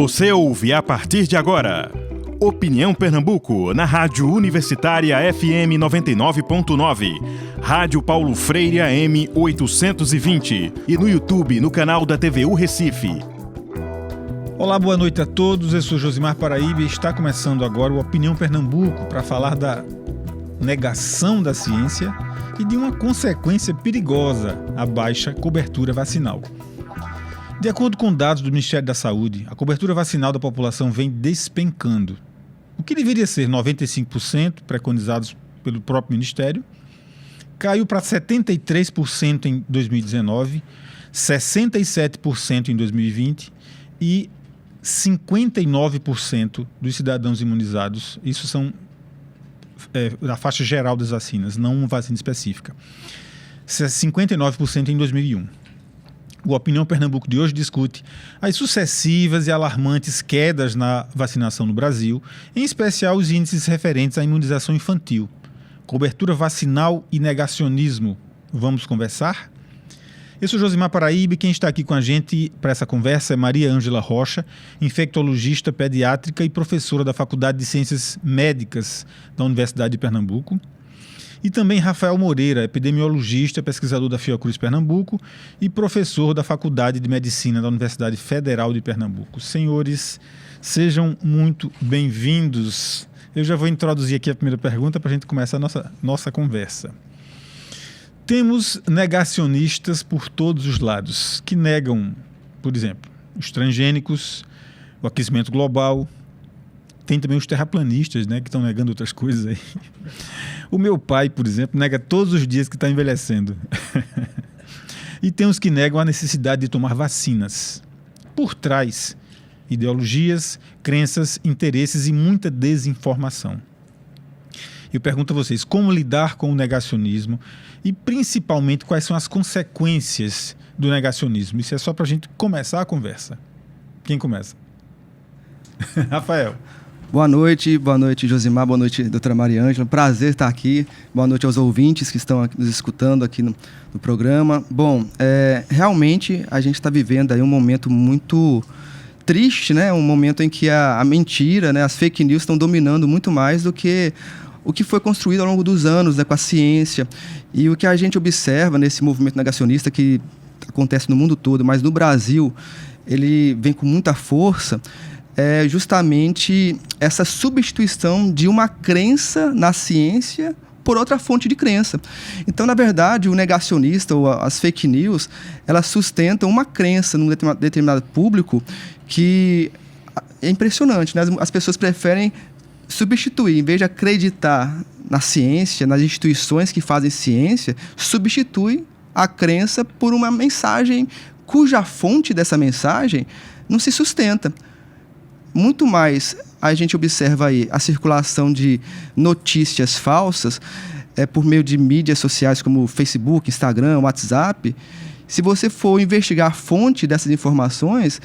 Você ouve a partir de agora Opinião Pernambuco, na Rádio Universitária FM 99.9, Rádio Paulo Freire AM 820 e no YouTube, no canal da TVU Recife. Olá, boa noite a todos, eu sou Josimar Paraíba e está começando agora o Opinião Pernambuco para falar da negação da ciência e de uma consequência perigosa, a baixa cobertura vacinal. De acordo com dados do Ministério da Saúde, a cobertura vacinal da população vem despencando. O que deveria ser 95%, preconizados pelo próprio Ministério, caiu para 73% em 2019, 67% em 2020 e 59% dos cidadãos imunizados, isso são da faixa geral das vacinas, não uma vacina específica, 59% em 2001. O Opinião Pernambuco de hoje discute as sucessivas e alarmantes quedas na vacinação no Brasil, em especial os índices referentes à imunização infantil. Cobertura vacinal e negacionismo. Vamos conversar? Eu sou Josimar Paraíba e quem está aqui com a gente para essa conversa é Maria Ângela Rocha, infectologista pediátrica e professora da Faculdade de Ciências Médicas da Universidade de Pernambuco. E também Rafael Moreira, epidemiologista, pesquisador da Fiocruz Pernambuco e professor da Faculdade de Medicina da Universidade Federal de Pernambuco. Senhores, sejam muito bem-vindos. Eu já vou introduzir aqui a primeira pergunta para a gente começar a nossa conversa. Temos negacionistas por todos os lados, que negam, por exemplo, os transgênicos, o aquecimento global. Tem também os terraplanistas, né, que estão negando outras coisas aí. O meu pai, por exemplo, nega todos os dias que está envelhecendo. E tem os que negam a necessidade de tomar vacinas. Por trás, ideologias, crenças, interesses e muita desinformação. Eu pergunto a vocês, como lidar com o negacionismo e, principalmente, quais são as consequências do negacionismo? Isso é só para a gente começar a conversa. Quem começa? Rafael. Boa noite, Josimar, boa noite, doutora Maria Ângela. Prazer estar aqui. Boa noite aos ouvintes que estão nos escutando aqui no programa. Bom, realmente a gente está vivendo aí um momento muito triste, né? Um momento em que a mentira, né? As fake news estão dominando muito mais do que o que foi construído ao longo dos anos, né? Com a ciência. E o que a gente observa nesse movimento negacionista que acontece no mundo todo, mas no Brasil ele vem com muita força, é justamente essa substituição de uma crença na ciência por outra fonte de crença. Então, na verdade, o negacionista ou as fake news, elas sustentam uma crença num determinado público que é impressionante, né? As pessoas preferem substituir, em vez de acreditar na ciência, nas instituições que fazem ciência, substitui a crença por uma mensagem cuja fonte dessa mensagem não se sustenta. Muito mais a gente observa aí a circulação de notícias falsas por meio de mídias sociais como Facebook, Instagram, WhatsApp. Se você for investigar a fonte dessas informações,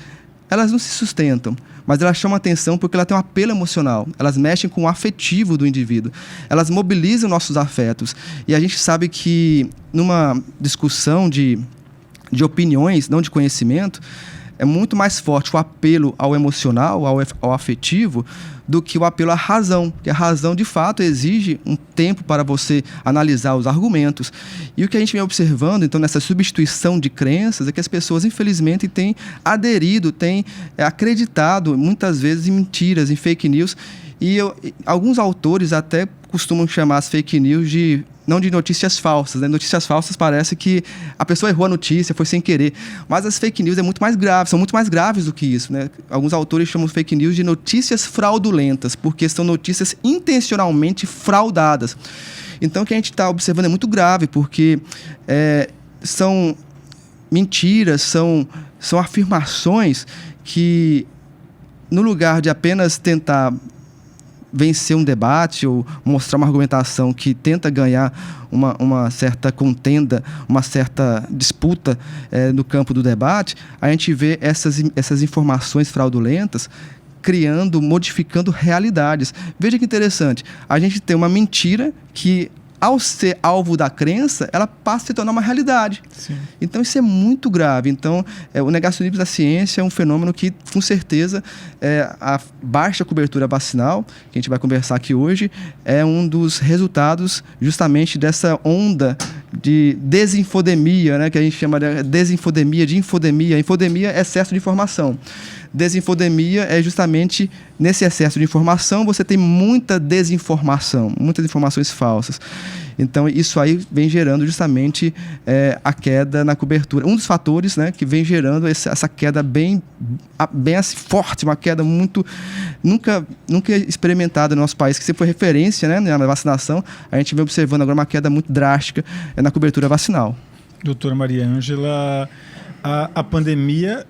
elas não se sustentam, mas elas chamam atenção porque elas têm um apelo emocional, elas mexem com o afetivo do indivíduo, elas mobilizam nossos afetos. E a gente sabe que numa discussão de opiniões, não de conhecimento, é muito mais forte o apelo ao emocional, ao afetivo, do que o apelo à razão. Porque a razão, de fato, exige um tempo para você analisar os argumentos. E o que a gente vem observando, então, nessa substituição de crenças, é que as pessoas, infelizmente, têm aderido, têm acreditado, muitas vezes, em mentiras, em fake news. E alguns autores até costumam chamar as fake news não de notícias falsas, né? Notícias falsas parece que a pessoa errou a notícia, foi sem querer. Mas as fake news são muito mais graves do que isso, né? Alguns autores chamam fake news de notícias fraudulentas, porque são notícias intencionalmente fraudadas. Então, o que a gente está observando é muito grave, porque são mentiras, são afirmações que, no lugar de apenas tentar vencer um debate ou mostrar uma argumentação que tenta ganhar uma certa contenda, uma certa disputa no campo do debate, a gente vê essas informações fraudulentas modificando realidades. Veja que interessante, a gente tem uma mentira que ao ser alvo da crença, ela passa a se tornar uma realidade. Sim. Então, isso é muito grave. Então, o negacionismo da ciência é um fenômeno que, com certeza, a baixa cobertura vacinal, que a gente vai conversar aqui hoje, é um dos resultados justamente dessa onda de desinfodemia, né, que a gente chama de desinfodemia, de infodemia. Infodemia é excesso de informação. Desinfodemia é justamente nesse excesso de informação, você tem muita desinformação, muitas informações falsas. Então, isso aí vem gerando justamente a queda na cobertura. Um dos fatores, né, que vem gerando essa queda bem assim, forte, uma queda muito nunca experimentada no nosso país, que sempre foi referência, né, na vacinação. A gente vem observando agora uma queda muito drástica na cobertura vacinal. Doutora Maria Ângela, a pandemia,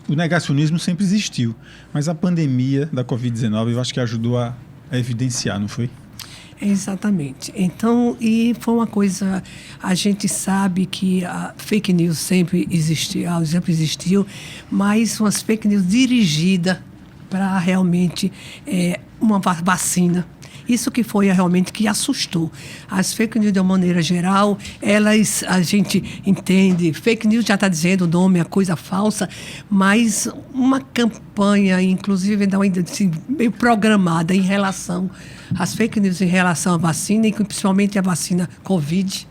o negacionismo sempre existiu, mas a pandemia da Covid-19 eu acho que ajudou a evidenciar, não foi? Exatamente. Então, e foi uma coisa, a gente sabe que a fake news sempre existiu, mas umas fake news dirigidas para realmente uma vacina. Isso que foi realmente que assustou. As fake news, de uma maneira geral, a gente entende, fake news já está dizendo o nome, é coisa falsa, mas uma campanha, inclusive, assim, meio programada em relação às fake news em relação à vacina, e principalmente a vacina Covid,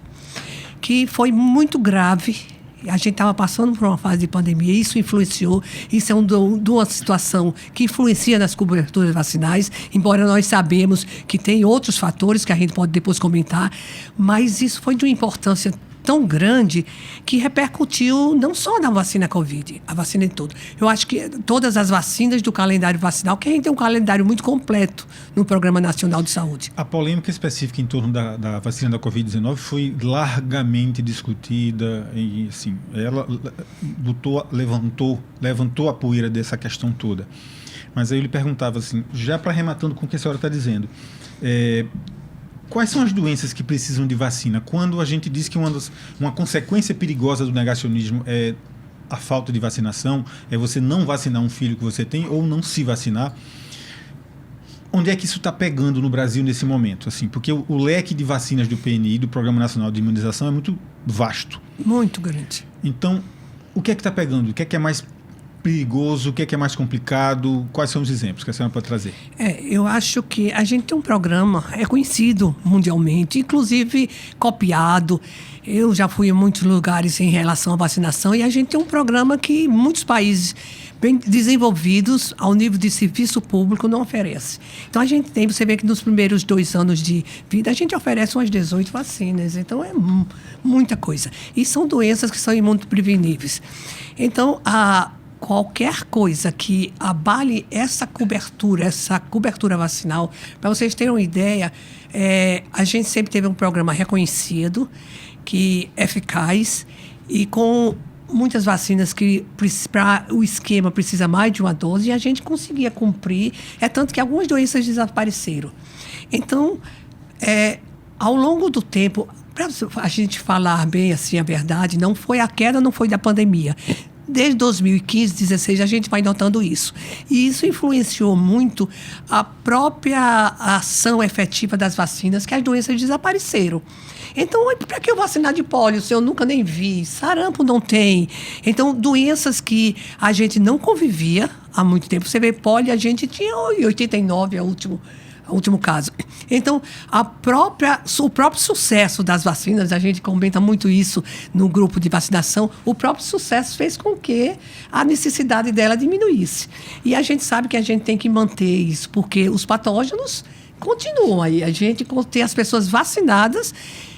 que foi muito grave. A gente estava passando por uma fase de pandemia, isso influenciou, isso é uma situação que influencia nas coberturas vacinais, embora nós sabemos que tem outros fatores que a gente pode depois comentar, mas isso foi de uma importância tão grande que repercutiu não só na vacina Covid, a vacina em todo. Eu acho que todas as vacinas do calendário vacinal, que a gente tem um calendário muito completo no Programa Nacional de Saúde. A polêmica específica em torno da vacina da Covid-19 foi largamente discutida e, assim, ela levantou a poeira dessa questão toda. Mas aí eu lhe perguntava, assim, já para arrematando com o que a senhora está dizendo, quais são as doenças que precisam de vacina? Quando a gente diz que uma consequência perigosa do negacionismo é a falta de vacinação, é você não vacinar um filho que você tem ou não se vacinar, onde é que isso está pegando no Brasil nesse momento? Assim, porque o leque de vacinas do PNI, do Programa Nacional de Imunização, é muito vasto. Muito grande. Então, o que é que está pegando? O que é mais perigoso, o que é mais complicado? Quais são os exemplos que a senhora pode trazer? Eu acho que a gente tem um programa reconhecido mundialmente, inclusive copiado. Eu já fui em muitos lugares em relação à vacinação e a gente tem um programa que muitos países bem desenvolvidos ao nível de serviço público não oferece. Então a gente tem, você vê que nos primeiros 2 anos de vida a gente oferece umas 18 vacinas, então é muita coisa. E são doenças que são imunopreveníveis. Então qualquer coisa que abale essa cobertura vacinal, para vocês terem uma ideia, a gente sempre teve um programa reconhecido, que é eficaz, e com muitas vacinas que para o esquema precisa mais de uma dose, e a gente conseguia cumprir, tanto que algumas doenças desapareceram. Então, ao longo do tempo, para a gente falar bem assim a verdade, a queda não foi da pandemia. Desde 2015, 2016, a gente vai notando isso. E isso influenciou muito a própria ação efetiva das vacinas, que as doenças desapareceram. Então, para que eu vacinar de pólio se eu nunca nem vi? Sarampo não tem. Então, doenças que a gente não convivia há muito tempo. Você vê, pólio, a gente tinha 89, o último caso. Então, o próprio sucesso das vacinas, a gente comenta muito isso no grupo de vacinação, o próprio sucesso fez com que a necessidade dela diminuísse. E a gente sabe que a gente tem que manter isso, porque os patógenos continuam aí. A gente tem as pessoas vacinadas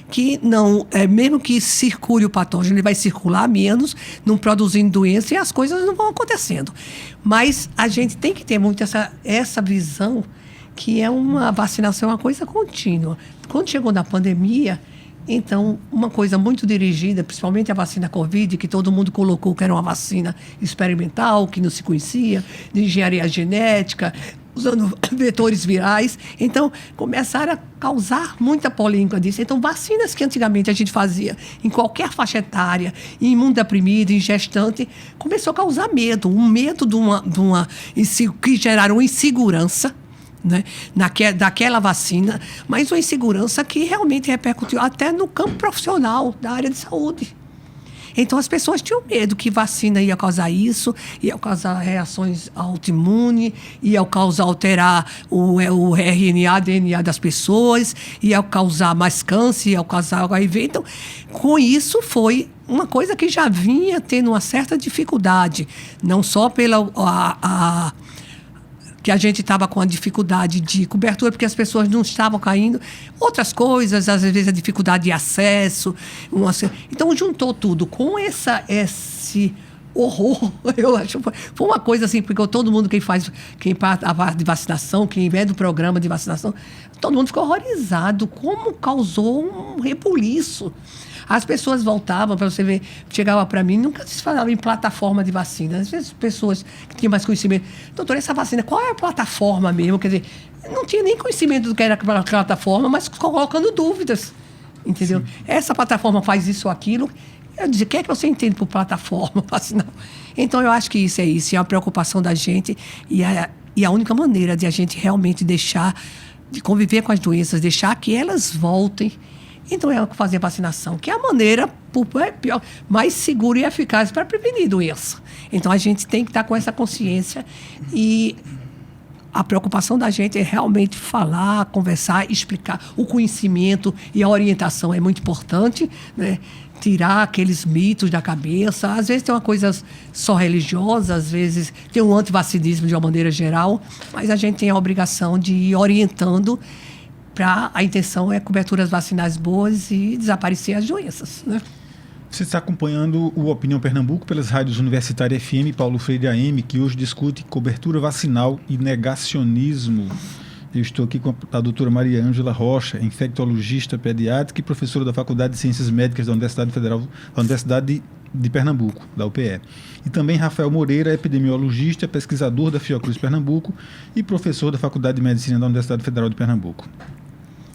que não, mesmo que circule o patógeno, ele vai circular menos, não produzindo doença, e as coisas não vão acontecendo. Mas a gente tem que ter muito essa visão que uma vacinação é uma coisa contínua. Quando chegou na pandemia, então, uma coisa muito dirigida, principalmente a vacina Covid, que todo mundo colocou que era uma vacina experimental, que não se conhecia, de engenharia genética, usando vetores virais. Então, começaram a causar muita polêmica disso. Então, vacinas que antigamente a gente fazia em qualquer faixa etária, em imunodeprimido, em gestante, começou a causar medo. Um medo que geraram insegurança né, daquela vacina, mas uma insegurança que realmente repercutiu até no campo profissional da área de saúde. Então, as pessoas tinham medo que vacina ia causar isso, ia causar reações autoimunes, ia causar alterar o RNA, DNA das pessoas, ia causar mais câncer, ia causar HIV. Então, com isso foi uma coisa que já vinha tendo uma certa dificuldade, não só pela que a gente estava com a dificuldade de cobertura, porque as pessoas não estavam caindo. Outras coisas, às vezes a dificuldade de acesso. Então, juntou tudo com esse horror, eu acho. Foi uma coisa assim, porque todo mundo, quem faz a parte de vacinação, quem é do programa de vacinação, todo mundo ficou horrorizado. Como causou um rebuliço. As pessoas voltavam, para você ver, chegava para mim, nunca se falava em plataforma de vacina. Às vezes, pessoas que tinham mais conhecimento, doutor, essa vacina, qual é a plataforma mesmo? Quer dizer, não tinha nem conhecimento do que era a plataforma, mas colocando dúvidas, entendeu? Sim. Essa plataforma faz isso ou aquilo. Eu dizia, o que é que você entende por plataforma vacinal? Então, eu acho que isso é uma preocupação da gente e a única maneira de a gente realmente deixar de conviver com as doenças, deixar que elas voltem. Então, é fazer vacinação, que é a maneira mais segura e eficaz para prevenir doença. Então, a gente tem que estar com essa consciência e a preocupação da gente é realmente falar, conversar, explicar. O conhecimento e a orientação é muito importante, né? Tirar aqueles mitos da cabeça. Às vezes tem uma coisa só religiosa, às vezes tem um antivacinismo de uma maneira geral, mas a gente tem a obrigação de ir orientando. A intenção é coberturas vacinais boas e desaparecer as doenças, né? Você está acompanhando o Opinião Pernambuco pelas rádios Universitária FM e Paulo Freire AM, que hoje discute cobertura vacinal e negacionismo. Eu estou aqui com a doutora Maria Ângela Rocha, infectologista pediátrica e professora da Faculdade de Ciências Médicas da Universidade Federal, da Universidade de Pernambuco, da UPE. E também Rafael Moreira, epidemiologista, pesquisador da Fiocruz Pernambuco e professor da Faculdade de Medicina da Universidade Federal de Pernambuco.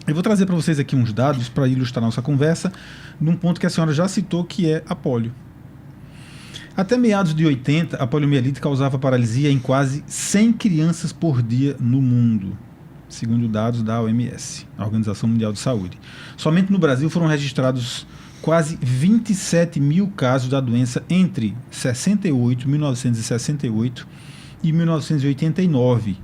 Eu vou trazer para vocês aqui uns dados para ilustrar nossa conversa num ponto que a senhora já citou, que é a polio. Até meados de 80, a poliomielite causava paralisia em quase 100 crianças por dia no mundo, segundo dados da OMS, a Organização Mundial de Saúde. Somente no Brasil foram registrados quase 27 mil casos da doença entre 1968 e 1989,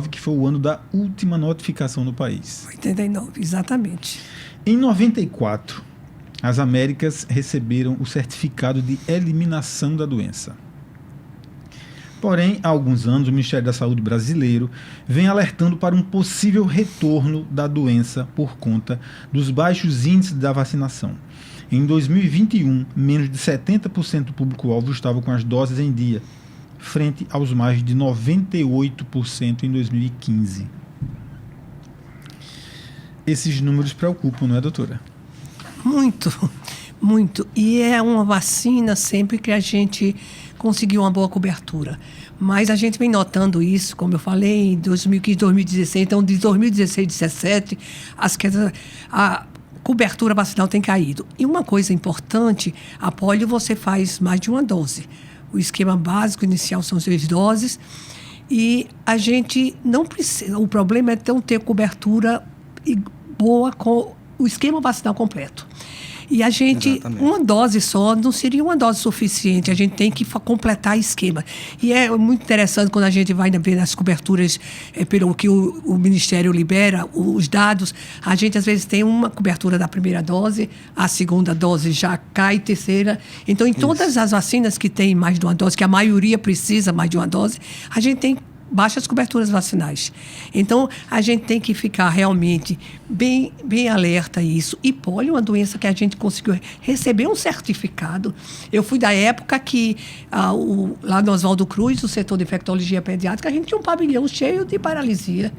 que foi o ano da última notificação no país. 89, exatamente. Em 94, as Américas receberam o certificado de eliminação da doença. Porém, há alguns anos, o Ministério da Saúde brasileiro vem alertando para um possível retorno da doença por conta dos baixos índices da vacinação. Em 2021, menos de 70% do público-alvo estava com as doses em dia, frente aos mais de 98% em 2015. Esses números preocupam, não é, doutora? Muito, muito. E é uma vacina sempre que a gente conseguiu uma boa cobertura. Mas a gente vem notando isso, como eu falei, em 2015, 2016. Então, de 2016, 2017, a cobertura vacinal tem caído. E uma coisa importante, a polio você faz mais de uma dose. O esquema básico inicial são 6 doses. E a gente não precisa... O problema é não ter cobertura boa com o esquema vacinal completo. E a gente, exatamente, uma dose só não seria uma dose suficiente. A gente tem que completar esquema. E é muito interessante quando a gente vai ver nas coberturas, pelo que o Ministério libera, os dados, a gente às vezes tem uma cobertura da primeira dose, a segunda dose já cai, terceira. Então, em todas as vacinas que tem mais de uma dose, que a maioria precisa mais de uma dose, a gente tem baixas coberturas vacinais. Então, a gente tem que ficar realmente bem alerta a isso. E polio é uma doença que a gente conseguiu receber um certificado. Eu fui da época que, lá no Oswaldo Cruz, o setor de infectologia pediátrica, a gente tinha um pavilhão cheio de paralisia.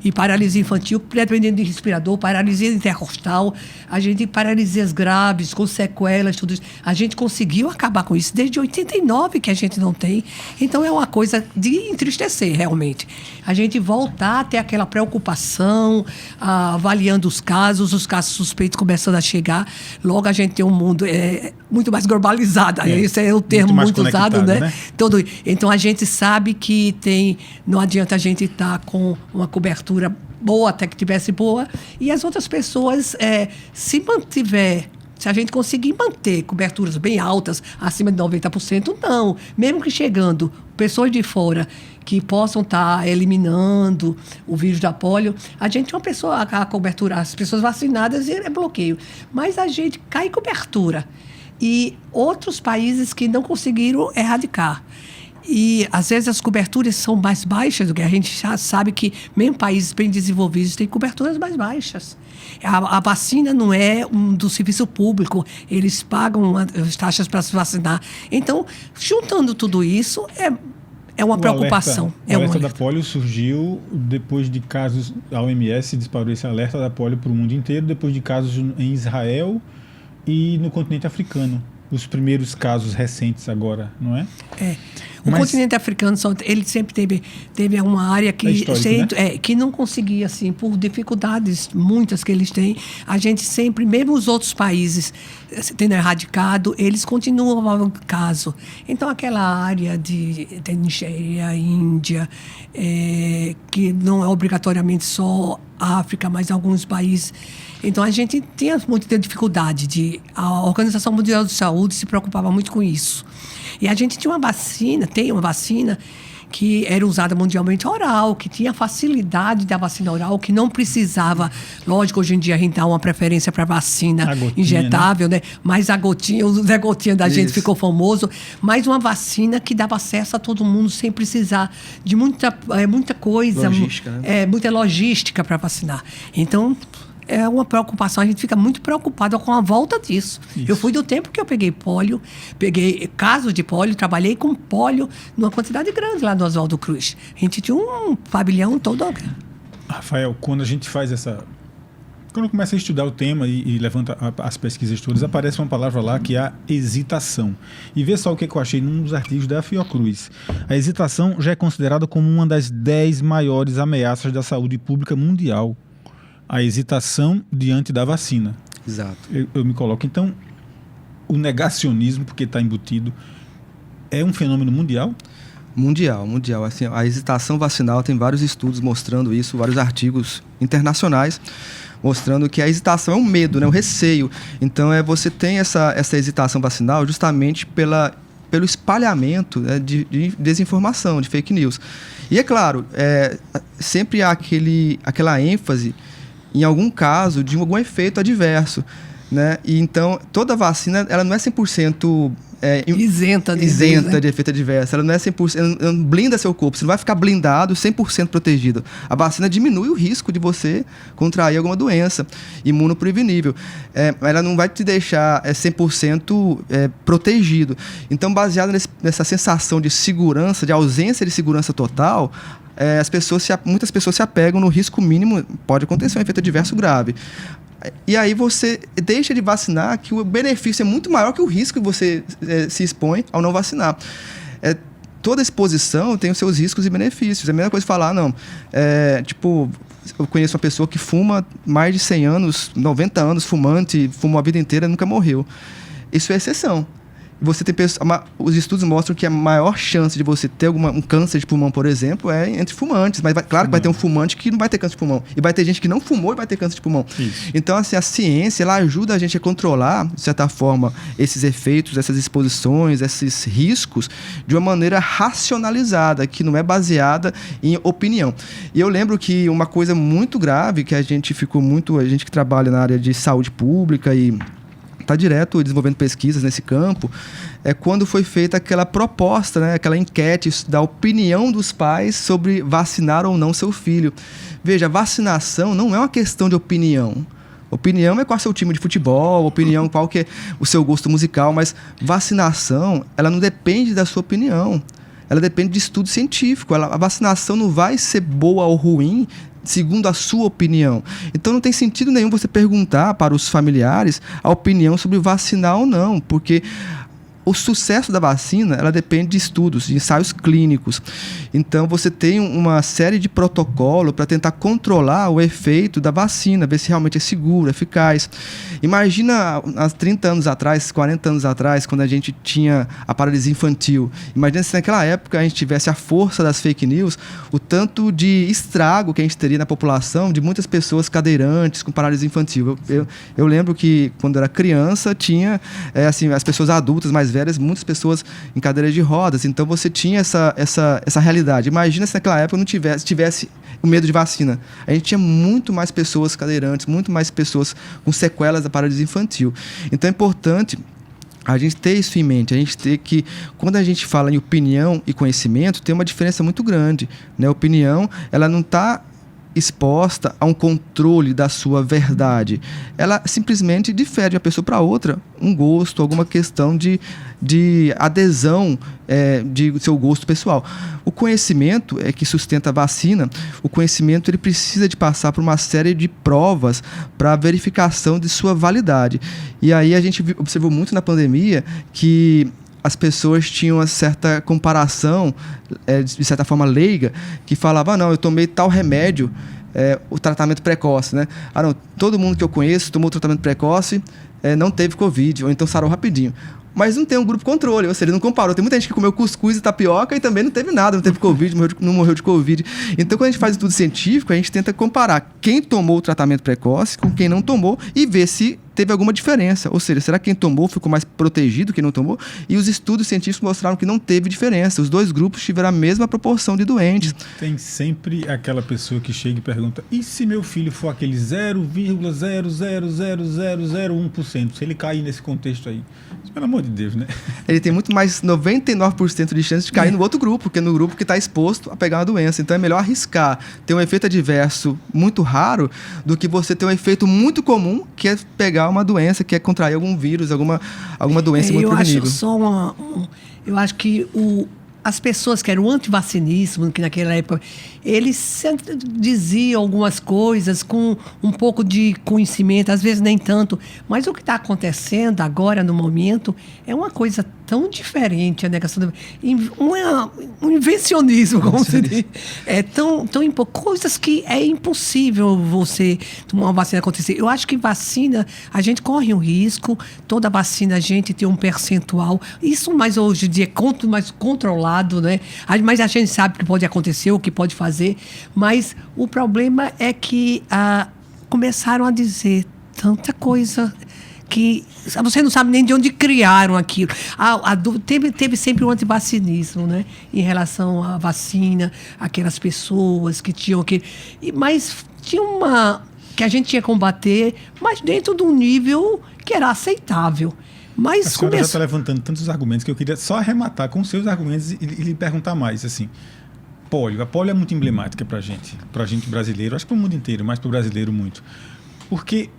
e paralisia infantil, dependendo de respirador, paralisia intercostal, a gente paralisias graves, com sequelas, tudo isso. A gente conseguiu acabar com isso desde 89 que a gente não tem. Então é uma coisa de entristecer, realmente. A gente voltar a ter aquela preocupação, avaliando os casos suspeitos começando a chegar. Logo a gente tem um mundo muito mais globalizado. Esse é o termo muito usado, né? Então a gente sabe que não adianta a gente estar com uma cobertura boa, até que tivesse boa, e as outras pessoas, se a gente conseguir manter coberturas bem altas, acima de 90%, não. Mesmo que chegando pessoas de fora que possam estar eliminando o vírus da polio, a gente tem a cobertura, as pessoas vacinadas é bloqueio. Mas a gente cai em cobertura. E outros países que não conseguiram erradicar. E, às vezes, as coberturas são mais baixas do que a gente já sabe que mesmo países bem desenvolvidos têm coberturas mais baixas. A vacina não é do serviço público, eles pagam as taxas para se vacinar. Então, juntando tudo isso, é uma preocupação. O alerta da polio surgiu depois de casos, a OMS disparou esse alerta da polio para o mundo inteiro, depois de casos em Israel e no continente africano. Os primeiros casos recentes agora, não é? O continente africano, ele sempre teve uma área que, que não conseguia, assim, por dificuldades muitas que eles têm, a gente sempre, mesmo os outros países tendo erradicado, eles continuam no caso. Então, aquela área de Nigéria, Índia, que não é obrigatoriamente só África, mas alguns países. Então, a gente tinha muita dificuldade. A Organização Mundial de Saúde se preocupava muito com isso. E a gente tinha tem uma vacina que era usada mundialmente oral, que tinha facilidade da vacina oral, que não precisava, lógico, hoje em dia a gente dá uma preferência para vacina injetável, né? Mas a gotinha, o Zé Gotinha da gente ficou famoso, mas uma vacina que dava acesso a todo mundo sem precisar de muita coisa, logística, né? Muita logística para vacinar. Então, é uma preocupação, a gente fica muito preocupado com a volta disso. Eu fui do tempo que eu peguei casos de pólio, trabalhei com pólio numa quantidade grande lá no Oswaldo Cruz. A gente tinha um pavilhão todo. Rafael, quando a gente faz quando começa a estudar o tema e levanta as pesquisas todas, aparece uma palavra lá que é a hesitação. E vê só o que eu achei num dos artigos da Fiocruz. A hesitação já é considerada como uma das 10 maiores ameaças da saúde pública mundial. A hesitação diante da vacina. Exato. Eu me coloco. Então, o negacionismo, porque está embutido, é um fenômeno mundial? Mundial. Assim, a hesitação vacinal, tem vários estudos mostrando isso, vários artigos internacionais mostrando que a hesitação é um medo, né, um receio. Então, você tem essa hesitação vacinal justamente pelo espalhamento, né, de desinformação, de fake news. E é claro, sempre há aquela ênfase em algum caso de algum efeito adverso, né? E então, toda vacina, ela não é 100% isenta de efeito adverso. Ela não é 100%, ela não blinda seu corpo. Você não vai ficar blindado, 100% protegido. A vacina diminui o risco de você contrair alguma doença imunoprevenível. Ela não vai te deixar 100% protegido. Então, baseado nessa sensação de segurança, de ausência de segurança total, muitas pessoas se apegam no risco mínimo, pode acontecer um efeito adverso grave. E aí você deixa de vacinar, que o benefício é muito maior que o risco que você se expõe ao não vacinar. Toda exposição tem os seus riscos e benefícios. É a mesma coisa falar, eu conheço uma pessoa que fuma mais de 100 anos, 90 anos, fumante, fumou a vida inteira e nunca morreu. Isso é exceção. Os estudos mostram que a maior chance de você ter um câncer de pulmão, por exemplo, é entre fumantes. Mas claro que vai ter um fumante que não vai ter câncer de pulmão. E vai ter gente que não fumou e vai ter câncer de pulmão. Isso. Então, assim, a ciência, ela ajuda a gente a controlar, de certa forma, esses efeitos, essas exposições, esses riscos, de uma maneira racionalizada, que não é baseada em opinião. E eu lembro que uma coisa muito grave, que a gente que trabalha na área de saúde pública e está direto desenvolvendo pesquisas nesse campo, é quando foi feita aquela proposta, né, aquela enquete da opinião dos pais sobre vacinar ou não seu filho. Veja, vacinação não é uma questão de opinião. Opinião é qual é o seu time de futebol, opinião qual que é o seu gosto musical, mas vacinação, ela não depende da sua opinião. ela depende de estudo científico. A vacinação não vai ser boa ou ruim segundo a sua opinião. Então não tem sentido nenhum você perguntar para os familiares a opinião sobre vacinar ou não, porque o sucesso da vacina, ela depende de estudos, de ensaios clínicos. Então, você tem uma série de protocolos para tentar controlar o efeito da vacina, ver se realmente é seguro, eficaz. Imagina há 30 anos atrás, 40 anos atrás, quando a gente tinha a paralisia infantil. Imagina se naquela época a gente tivesse a força das fake news, o tanto de estrago que a gente teria na população de muitas pessoas cadeirantes com paralisia infantil. Eu lembro que, quando eu era criança, tinha as pessoas adultas mais velhas, muitas pessoas em cadeiras de rodas. Então você tinha essa realidade. Imagina se naquela época não tivesse o medo de vacina. A gente tinha muito mais pessoas cadeirantes, muito mais pessoas com sequelas da paralisia infantil. Então é importante a gente ter isso em mente, a gente ter que, quando a gente fala em opinião e conhecimento, tem uma diferença muito grande, né? A opinião, ela não está exposta a um controle da sua verdade. Ela simplesmente difere de uma pessoa para outra um gosto, alguma questão de adesão de seu gosto pessoal. O conhecimento é que sustenta a vacina. O conhecimento ele precisa de passar por uma série de provas para verificação de sua validade. E aí a gente observou muito na pandemia que as pessoas tinham uma certa comparação, de certa forma leiga, que falava, não, eu tomei tal remédio, o tratamento precoce, né? Não, todo mundo que eu conheço tomou o tratamento precoce, não teve Covid, ou então sarou rapidinho. Mas não tem um grupo controle, ou seja, ele não comparou. Tem muita gente que comeu cuscuz e tapioca e também não teve nada, não teve Covid, não morreu de Covid. Então, quando a gente faz estudo científico, a gente tenta comparar quem tomou o tratamento precoce com quem não tomou e ver se teve alguma diferença. Ou seja, será que quem tomou ficou mais protegido que quem não tomou? E os estudos científicos mostraram que não teve diferença. Os dois grupos tiveram a mesma proporção de doentes. Tem sempre aquela pessoa que chega e pergunta, e se meu filho for aquele 0,0000001%? Se ele cair nesse contexto aí? Pelo amor de Deus, né? Ele tem muito mais 99% de chance de cair no outro grupo, que é no grupo que está exposto a pegar uma doença. Então é melhor arriscar ter um efeito adverso muito raro do que você ter um efeito muito comum, que é pegar uma doença, que é contrair algum vírus, alguma doença muito prevenível. Eu acho que as pessoas que eram antivacinismo, que naquela época, eles sempre diziam algumas coisas com um pouco de conhecimento, às vezes nem tanto, mas o que está acontecendo agora, no momento, é uma coisa tão diferente, a negação um invencionismo, como se diz. Coisas que é impossível você tomar uma vacina acontecer. Eu acho que vacina, a gente corre um risco, toda vacina a gente tem um percentual, isso mais hoje em dia é mais controlado, né? Mas a gente sabe o que pode acontecer, o que pode fazer, mas o problema é que começaram a dizer tanta coisa que você não sabe nem de onde criaram aquilo. Teve sempre o antivacinismo, né? Em relação à vacina, aquelas pessoas que tinham que... Mas tinha que a gente tinha que combater, mas dentro de um nível que era aceitável. Mas a senhora já está levantando tantos argumentos que eu queria só arrematar com os seus argumentos e lhe perguntar mais, assim. A polio é muito emblemática para a gente brasileiro, acho que para o mundo inteiro, mas para o brasileiro muito. Porque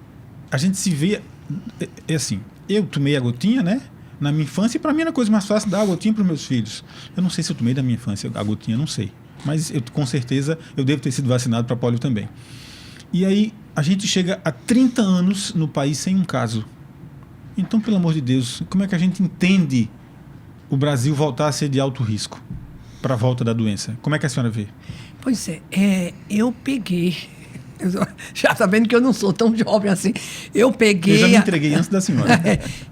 a gente se vê, assim, eu tomei a gotinha, né, na minha infância, e para mim era a coisa mais fácil dar a gotinha para os meus filhos. Eu não sei se eu tomei da minha infância a gotinha, não sei. Mas com certeza eu devo ter sido vacinado para polio também. E aí a gente chega a 30 anos no país sem um caso. Então, pelo amor de Deus, como é que a gente entende o Brasil voltar a ser de alto risco para a volta da doença? Como é que a senhora vê? Pois eu peguei... Já sabendo que eu não sou tão jovem assim, eu peguei... Eu já me entreguei antes da senhora.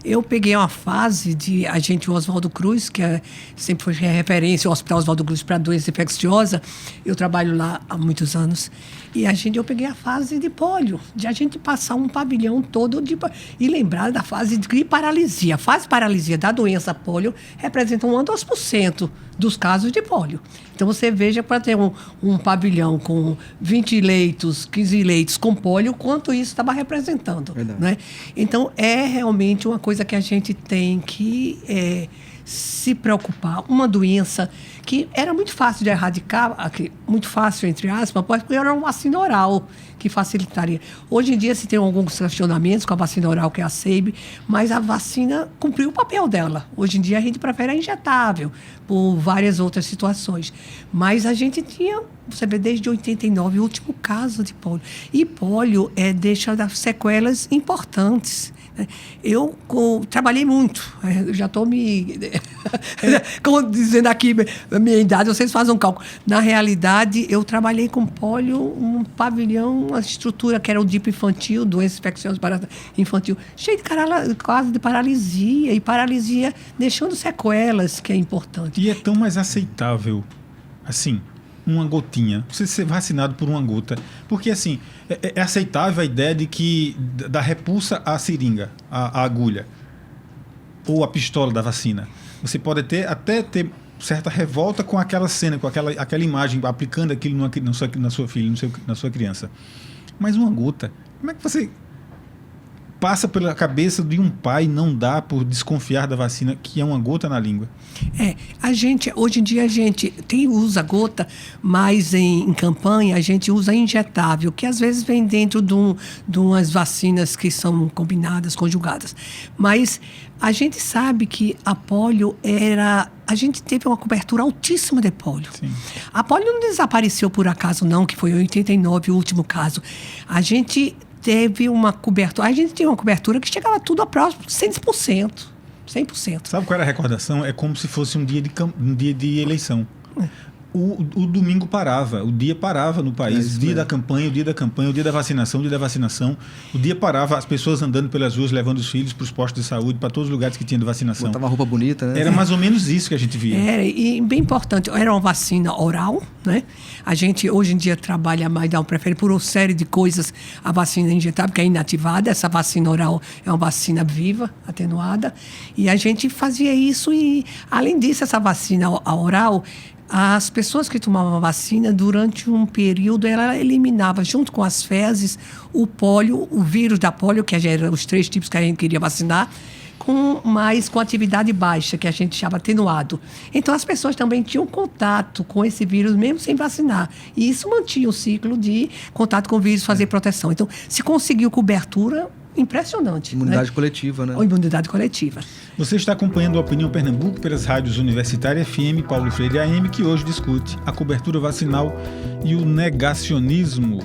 Eu peguei uma fase de agente Oswaldo Cruz, que sempre foi referência ao Hospital Oswaldo Cruz para doença infecciosa. Eu trabalho lá há muitos anos. E eu peguei a fase de pólio, de a gente passar um pavilhão todo e lembrar da fase de paralisia. A fase de paralisia da doença pólio representa 1 a 2% dos casos de pólio. Então, você veja, para ter um pavilhão com 20 leitos, 15 leitos com pólio, quanto isso estava representando. Né? Então, é realmente uma coisa que a gente tem que se preocupar. Uma doença que era muito fácil de erradicar, muito fácil, entre aspas, porque era uma vacina oral que facilitaria. Hoje em dia se tem alguns questionamentos com a vacina oral, que é a SEIB, mas a vacina cumpriu o papel dela. Hoje em dia a gente prefere a injetável, por várias outras situações. Mas a gente tinha, você vê, desde 89, o último caso de pólio. E pólio deixa sequelas importantes. Eu trabalhei muito, eu já estou dizendo aqui a minha idade, vocês fazem um cálculo. Na realidade, eu trabalhei com pólio, um pavilhão, uma estrutura que era o DIP infantil, doença infecciosa infantil, cheio de quase de paralisia, e paralisia deixando sequelas, que é importante. E é tão mais aceitável, assim, uma gotinha, você ser vacinado por uma gota, porque assim, é aceitável a ideia de que da repulsa à seringa, à agulha, ou a pistola da vacina. Você pode até ter certa revolta com aquela cena, com aquela imagem, aplicando aquilo na sua filha, na sua criança. Mas uma gota, como é que você passa pela cabeça de um pai não dá por desconfiar da vacina, que é uma gota na língua? Hoje em dia a gente usa gota, mas em campanha a gente usa injetável, que às vezes vem dentro de umas vacinas que são combinadas, conjugadas. Mas a gente sabe que a pólio a gente teve uma cobertura altíssima de pólio. Sim. A pólio não desapareceu por acaso não, que foi em 89 o último caso. A gente teve uma cobertura, que chegava tudo a próximo de 100%. 100%. Sabe qual era a recordação? É como se fosse um dia de eleição. O domingo parava, o dia parava no país, o dia da campanha, o dia da vacinação, o dia parava, as pessoas andando pelas ruas, levando os filhos para os postos de saúde, para todos os lugares que tinha de vacinação. Botava uma roupa bonita, né? Era mais ou menos isso que a gente via. E bem importante, era uma vacina oral, né? A gente hoje em dia trabalha mais, prefere por uma série de coisas a vacina injetável, que é inativada. Essa vacina oral é uma vacina viva, atenuada, e a gente fazia isso. E além disso, essa vacina oral, as pessoas que tomavam a vacina, durante um período, ela eliminava, junto com as fezes, o pólio, o vírus da pólio, que eram os 3 tipos que a gente queria vacinar, com atividade baixa, que a gente chama atenuado. Então, as pessoas também tinham contato com esse vírus, mesmo sem vacinar. E isso mantinha o ciclo de contato com o vírus, fazer proteção. Então, se conseguiu cobertura, impressionante. Imunidade coletiva, né? Ou imunidade coletiva. Você está acompanhando a Opinião Pernambuco pelas rádios Universitária FM, Paulo Freire AM, que hoje discute a cobertura vacinal e o negacionismo.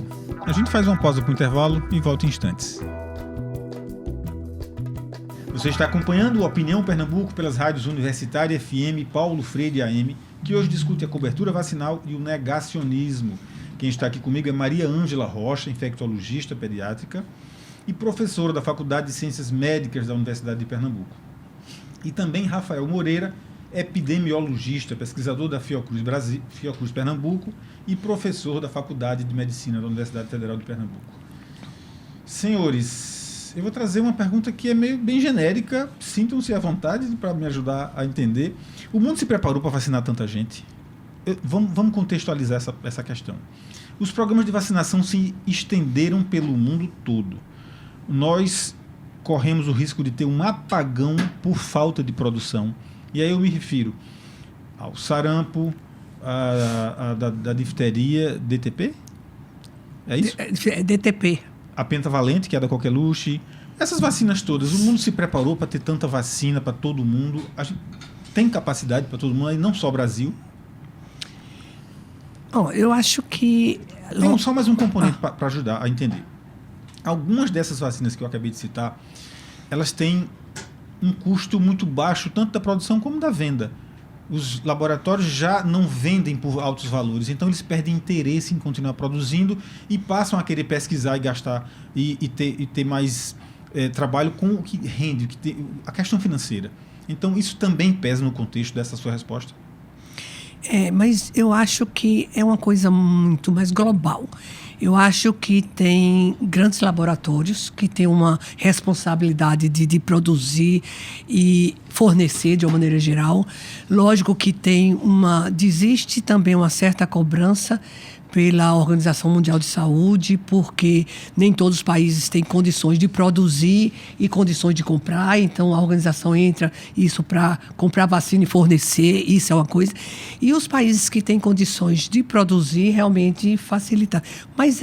A gente faz uma pausa para o intervalo e volta em instantes. Você está acompanhando a Opinião Pernambuco pelas rádios Universitária FM, Paulo Freire AM, que hoje discute a cobertura vacinal e o negacionismo. Quem está aqui comigo é Maria Ângela Rocha, infectologista pediátrica e professora da Faculdade de Ciências Médicas da Universidade de Pernambuco. E também Rafael Moreira, epidemiologista, pesquisador da Fiocruz Pernambuco e professor da Faculdade de Medicina da Universidade Federal de Pernambuco. Senhores, eu vou trazer uma pergunta que é bem genérica, sintam-se à vontade para me ajudar a entender. O mundo se preparou para vacinar tanta gente? Vamos contextualizar essa questão. Os programas de vacinação se estenderam pelo mundo todo. Nós corremos o risco de ter um apagão por falta de produção. E aí eu me refiro ao sarampo, da difteria, DTP? É isso? DTP. A pentavalente, que é da coqueluche. Essas vacinas todas, o mundo se preparou para ter tanta vacina para todo mundo. A gente tem capacidade para todo mundo, e não só o Brasil. Eu acho que... Tem só mais um componente para ajudar a entender. Algumas dessas vacinas que eu acabei de citar, elas têm um custo muito baixo, tanto da produção como da venda. Os laboratórios já não vendem por altos valores, então eles perdem interesse em continuar produzindo e passam a querer pesquisar e gastar e ter mais trabalho com o que rende, a questão financeira. Então isso também pesa no contexto dessa sua resposta? Mas eu acho que é uma coisa muito mais global. Eu acho que tem grandes laboratórios que têm uma responsabilidade de produzir e fornecer de uma maneira geral. Lógico que existe também uma certa cobrança pela Organização Mundial de Saúde, porque nem todos os países têm condições de produzir e condições de comprar, então a organização entra isso para comprar vacina e fornecer, isso é uma coisa. E os países que têm condições de produzir realmente facilitar. Mas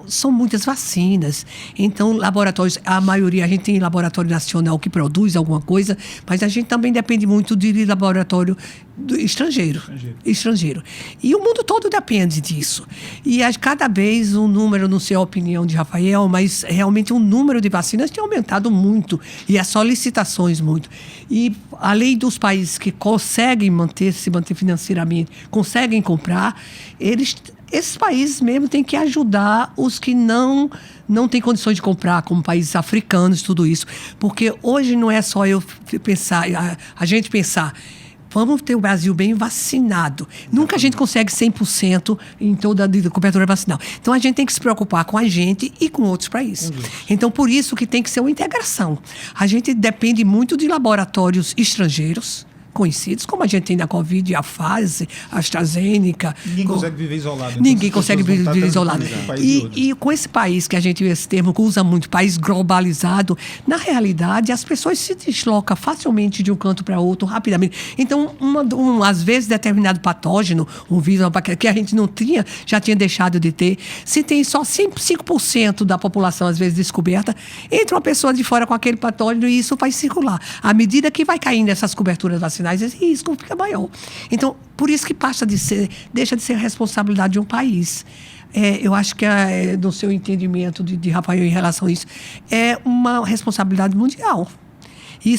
são muitas vacinas, então laboratórios, a maioria, a gente tem laboratório nacional que produz alguma coisa, mas a gente também depende muito de laboratório estrangeiro. E o mundo todo depende disso. E cada vez o número, não sei a opinião de Rafael, mas realmente o número de vacinas tem aumentado muito e as solicitações muito. E além dos países que conseguem se manter financeiramente, conseguem comprar, esses países mesmo têm que ajudar os que não têm condições de comprar, como países africanos, tudo isso. Porque hoje não é só eu pensar, a gente pensar, vamos ter o Brasil bem vacinado. Nunca a gente consegue 100% em toda a cobertura vacinal. Então, a gente tem que se preocupar com a gente e com outros países. Então, por isso que tem que ser uma integração. A gente depende muito de laboratórios estrangeiros, conhecidos, como a gente tem na Covid, a Pfizer, a AstraZeneca. Ninguém consegue viver isolado. Então Ninguém consegue viver isolado. E com esse país, que a gente, esse termo que usa muito, país globalizado, na realidade, as pessoas se deslocam facilmente de um canto para outro, rapidamente. Então, às vezes, determinado patógeno, um vírus que a gente não tinha, já tinha deixado de ter. Se tem só 5% da população, às vezes, descoberta, entra uma pessoa de fora com aquele patógeno e isso vai circular. À medida que vai caindo essas coberturas vacinais, esse risco fica maior. Então, por isso que deixa de ser responsabilidade de um país. Eu acho que, no seu entendimento de Rafael em relação a isso, é uma responsabilidade mundial.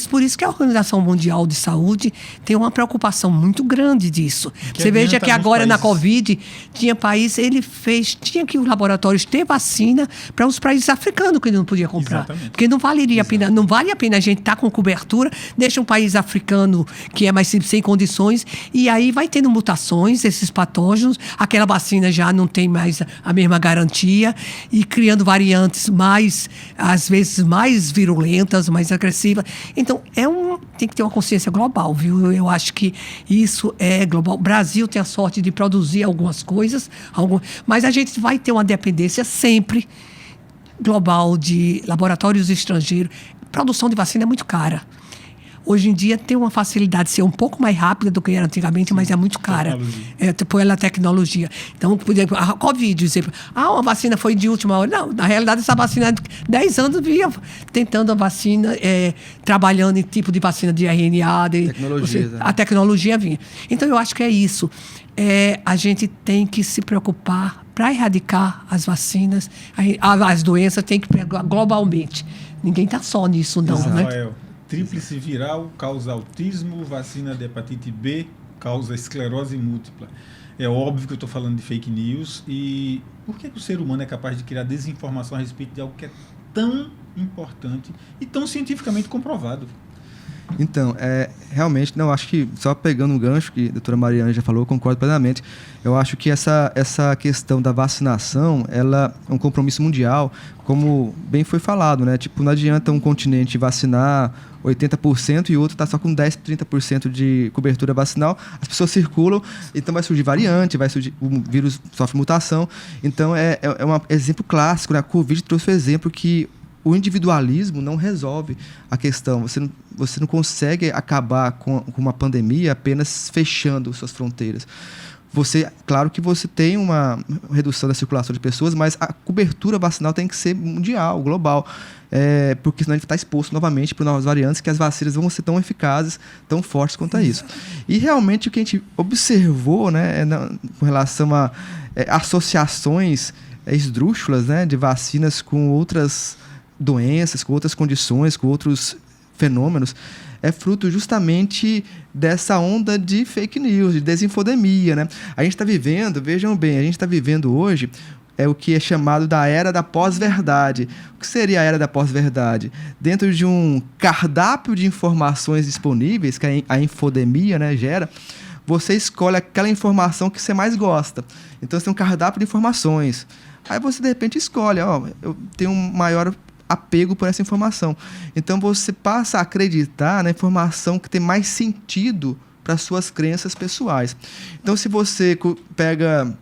Por isso que a Organização Mundial de Saúde tem uma preocupação muito grande disso. Você veja que agora na Covid tinha que os laboratórios ter vacina para os países africanos que não podia comprar. Exatamente. Porque não vale a pena a gente estar com cobertura, deixa um país africano que é mais sem condições, e aí vai tendo mutações, esses patógenos, aquela vacina já não tem mais a mesma garantia, e criando variantes às vezes mais virulentas, mais agressivas. Então, tem que ter uma consciência global, viu? Eu acho que isso é global. O Brasil tem a sorte de produzir algumas coisas, mas a gente vai ter uma dependência sempre global de laboratórios estrangeiros. A produção de vacina é muito cara. Hoje em dia tem uma facilidade de ser um pouco mais rápida do que era antigamente, mas é muito cara. Pela tecnologia. Então, por exemplo, a Covid, uma vacina foi de última hora. Não, na realidade, essa vacina, 10 anos, vinha tentando a vacina, trabalhando em tipo de vacina de RNA. A tecnologia vinha. Então, eu acho que é isso. A gente tem que se preocupar para erradicar as vacinas, as doenças, tem que pegar globalmente. Ninguém está só nisso, não, né? Rafael, tríplice viral causa autismo, vacina de hepatite B causa esclerose múltipla. É óbvio que eu estou falando de fake news. E por que o ser humano é capaz de criar desinformação a respeito de algo que é tão importante e tão cientificamente comprovado? Então, realmente, não, acho que, só pegando um gancho que a doutora Mariana já falou, eu concordo plenamente. Eu acho que essa questão da vacinação, ela é um compromisso mundial, como bem foi falado, né? Tipo, não adianta um continente vacinar 80% e o outro está só com 10%, 30% de cobertura vacinal. As pessoas circulam, então vai surgir variante, o vírus sofre mutação. Então, é um exemplo clássico, né? A Covid trouxe o exemplo que o individualismo não resolve a questão. Você não consegue acabar com uma pandemia apenas fechando suas fronteiras. Claro que você tem uma redução da circulação de pessoas, mas a cobertura vacinal tem que ser mundial, global. Porque senão a gente está exposto novamente para novas variantes, que as vacinas vão ser tão eficazes, tão fortes quanto a isso. E realmente o que a gente observou, né, com relação a associações esdrúxulas, né, de vacinas com outras doenças, com outras condições, com outros fenômenos, é fruto justamente dessa onda de fake news, de desinfodemia, né? A gente está vivendo, vejam bem, a gente está vivendo hoje o que é chamado da era da pós-verdade. O que seria a era da pós-verdade? Dentro de um cardápio de informações disponíveis que a infodemia, né, gera, você escolhe aquela informação que você mais gosta. Então, você tem um cardápio de informações. Aí você, de repente, escolhe, eu tenho um maior apego por essa informação. Então, você passa a acreditar na informação que tem mais sentido para suas crenças pessoais. Então, se você pega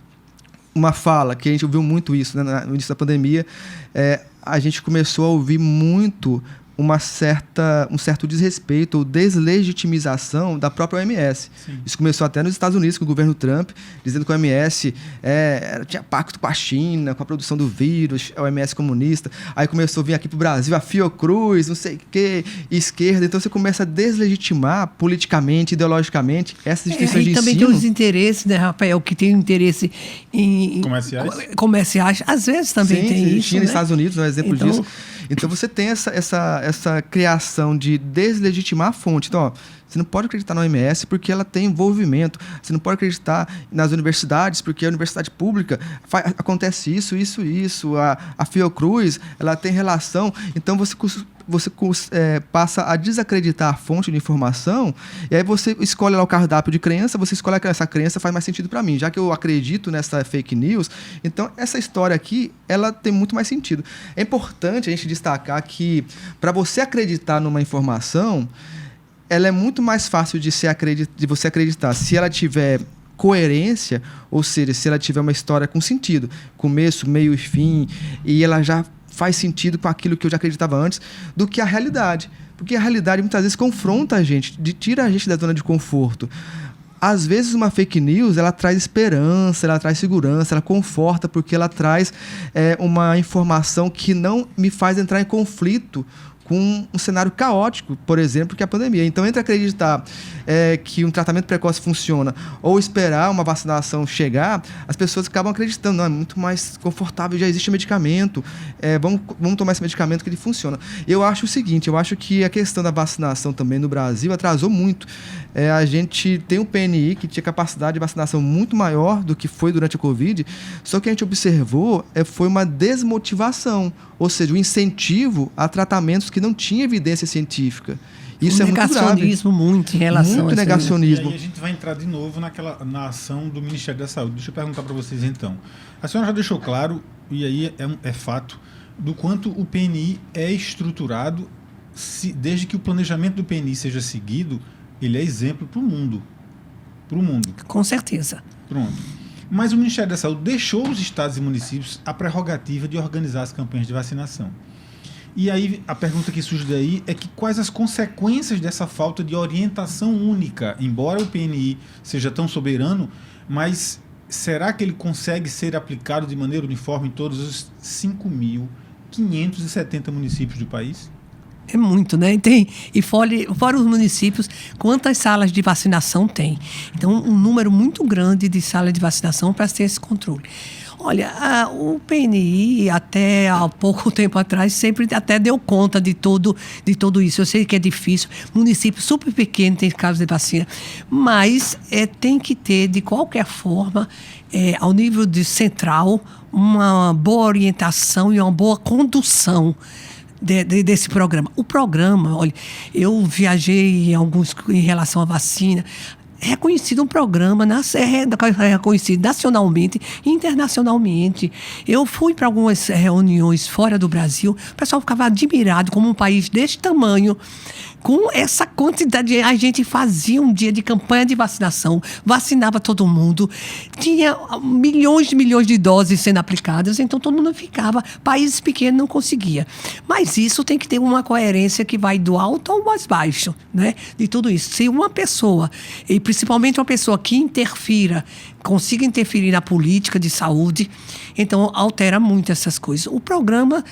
uma fala, que a gente ouviu muito isso, né, no início da pandemia, a gente começou a ouvir muito um certo desrespeito ou deslegitimização da própria OMS. Sim. Isso começou até nos Estados Unidos, com o governo Trump, dizendo que a OMS tinha pacto com a China, com a produção do vírus, a OMS comunista. Aí começou a vir aqui para o Brasil a Fiocruz, não sei o quê, esquerda. Então você começa a deslegitimar politicamente, ideologicamente, essas instituições de ensino. E também tem os interesses, né, Rafael, que tem interesse em... Comerciais. Às vezes também tem isso, China e né? Estados Unidos é um exemplo disso. Então você tem essa criação de deslegitimar a fonte. Então, ó, você não pode acreditar na OMS porque ela tem envolvimento. Você não pode acreditar nas universidades porque a universidade pública acontece isso. A Fiocruz, ela tem relação. Então você passa a desacreditar a fonte de informação, e aí você escolhe lá o cardápio de crença, você escolhe que essa crença faz mais sentido para mim, já que eu acredito nessa fake news. Então essa história aqui, ela tem muito mais sentido. É importante a gente destacar que para você acreditar numa informação, ela é muito mais fácil de você acreditar se ela tiver coerência, ou seja, se ela tiver uma história com sentido, começo, meio e fim, e ela já faz sentido com aquilo que eu já acreditava antes, do que a realidade. Porque a realidade muitas vezes confronta a gente, tira a gente da zona de conforto. Às vezes uma fake news, ela traz esperança, ela traz segurança, ela conforta, porque ela traz uma informação que não me faz entrar em conflito com um cenário caótico, por exemplo, que é a pandemia. Então, entre acreditar que um tratamento precoce funciona ou esperar uma vacinação chegar, as pessoas acabam acreditando, não, é muito mais confortável, já existe medicamento, vamos tomar esse medicamento que ele funciona. Eu acho o seguinte, eu acho que a questão da vacinação também no Brasil atrasou muito. A gente tem um PNI que tinha capacidade de vacinação muito maior do que foi durante a Covid, só que a gente observou foi uma desmotivação, ou seja, o incentivo a tratamentos que não tinham evidência científica. Isso é muito grave. Negacionismo muito em relação muito negacionismo. E aí a gente vai entrar de novo na ação do Ministério da Saúde. Deixa eu perguntar para vocês então. A senhora já deixou claro, e aí é fato, do quanto o PNI é estruturado, desde que o planejamento do PNI seja seguido, ele é exemplo para o mundo. Para o mundo. Com certeza. Pronto. Mas o Ministério da Saúde deixou os estados e municípios a prerrogativa de organizar as campanhas de vacinação. E aí a pergunta que surge daí é que quais as consequências dessa falta de orientação única? Embora o PNI seja tão soberano, mas será que ele consegue ser aplicado de maneira uniforme em todos os 5.570 municípios do país? É muito, né? E fora os municípios, quantas salas de vacinação tem? Então, um número muito grande de salas de vacinação para ter esse controle. Olha, o PNI, até há pouco tempo atrás, sempre até deu conta de tudo isso. Eu sei que é difícil, município super pequeno tem casos de vacina, mas tem que ter, de qualquer forma, ao nível de central, uma boa orientação e uma boa condução desse programa. O programa, olha, eu viajei em relação à vacina, reconhecido um programa, reconhecido nacionalmente e internacionalmente. Eu fui para algumas reuniões fora do Brasil, o pessoal ficava admirado como um país desse tamanho, com essa quantidade, a gente fazia um dia de campanha de vacinação, vacinava todo mundo, tinha milhões de doses sendo aplicadas, então todo mundo ficava, países pequenos não conseguia. Mas isso tem que ter uma coerência que vai do alto ao mais baixo, né? De tudo isso. Se uma pessoa, e principalmente uma pessoa que consiga interferir na política de saúde, então altera muito essas coisas. O programa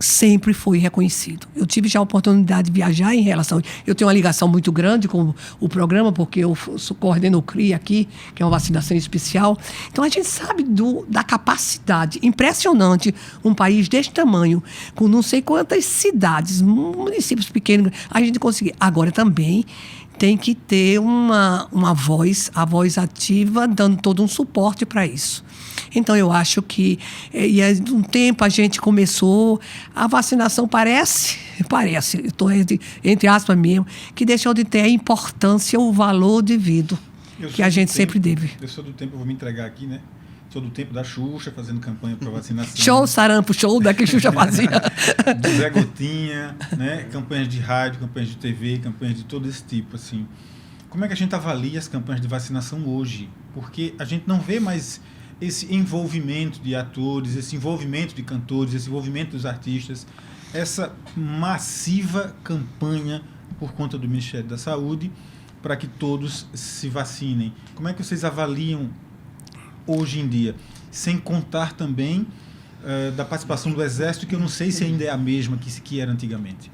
sempre foi reconhecido. Eu tive já a oportunidade de viajar em relação... Eu tenho uma ligação muito grande com o programa, porque eu coordeno o CRI aqui, que é uma vacinação especial. Então, a gente sabe da capacidade impressionante, um país deste tamanho, com não sei quantas cidades, municípios pequenos, a gente conseguir. Agora, também tem que ter a voz ativa, dando todo um suporte para isso. Então, eu acho que, de um tempo a gente começou, a vacinação parece, estou entre aspas mesmo, que deixou de ter a importância, o valor devido, que a gente sempre teve. Eu sou do tempo, eu vou me entregar aqui, né? Sou do tempo da Xuxa, fazendo campanha para vacinação. Show, sarampo, show da que Xuxa fazia. Do Zé Gotinha, né? Campanhas de rádio, campanhas de TV, campanhas de todo esse tipo, assim. Como é que a gente avalia as campanhas de vacinação hoje? Porque a gente não vê mais esse envolvimento de atores, esse envolvimento de cantores, esse envolvimento dos artistas, essa massiva campanha por conta do Ministério da Saúde para que todos se vacinem? Como é que vocês avaliam hoje em dia? Sem contar também da participação do Exército, que eu não sei se ainda é a mesma que era antigamente.